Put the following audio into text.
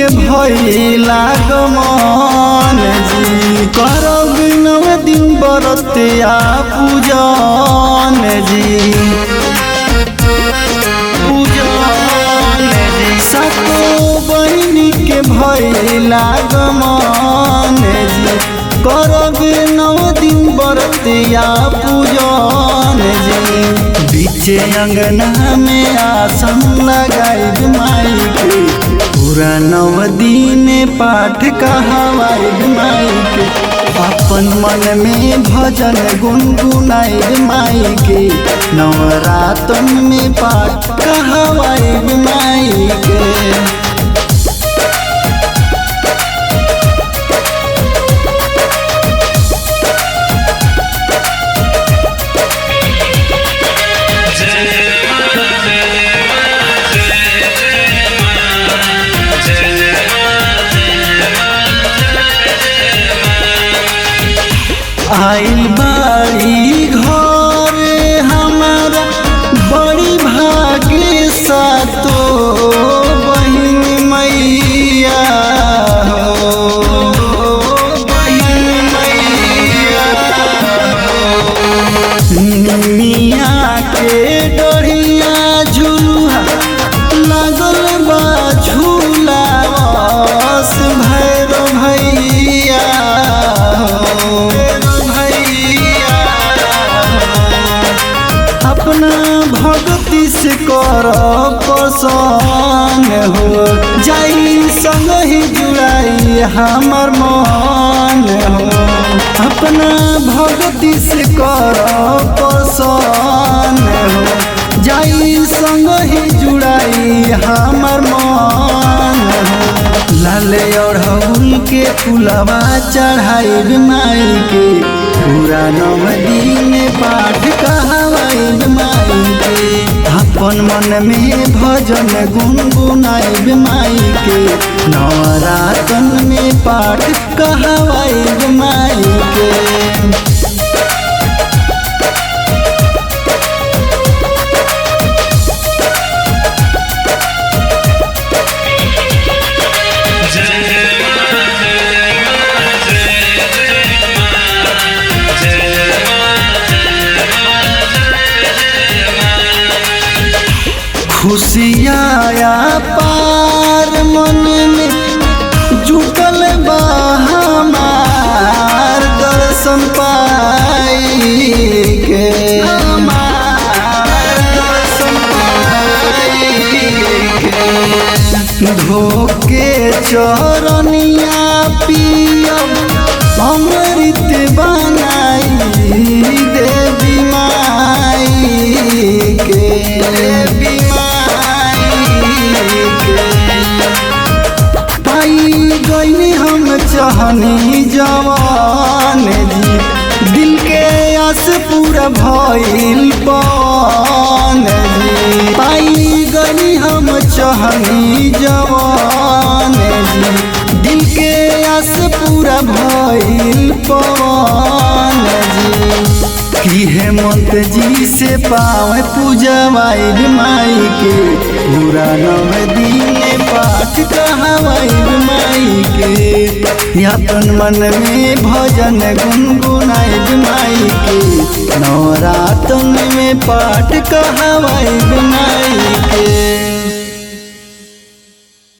के भइला गमन जी करब 9 दिन बरतिया पूजन जी सातो बहिनी के भइला गमन जी करब 9 दिन बरतिया पूजन जी बीचे अंगना में आसन लगाइब माई के पूरा 9 दिन पाठ कहवाइब माई के अपन मन में भजन गुनगुनाइब माई के नवरातन में पाठ कहवाइब माई के। आइल बाड़ी घर हमारा बड़ी भाग्य सातो बहिन मैया हो बहिन मैया मिया के डोरिया झूला लागल बा झूला बस भैरो भैया अपना भक्ति से कर पसंद हो जाई संग ही जुड़ाई हमर मन हो अपना भक्ति से कर पसंद हो जाई संग ही जुड़ाई हमर मन हो लाले अड़हुल के फुलवा चढ़ाइब माई के पूरा 9 दिन पाठ कहवाइब माई के अपन मन में भजन गुनगुनाइब माई के नवरातन में पाठ कहवाइब माई के। खुशियाया पार मन में जुटल बा हमार दर्शन पाई के धोके चरनिया पियब अमृत बनाई देवी माई के पाई गई हम चाहनी जवान जी दिल के आस पूरा भइल पान जी पाई गई हम चाहनी जवान जी दिल के आस पूरा भइल पान जी कि हेमंत जी से पावे पूजवाइब माई के पूरा 9 दिन पाठ कहवाइब माई के अपन मन में भजन गुनगुनाइब माई के नवरातन में पाठ कहवाइब माई के।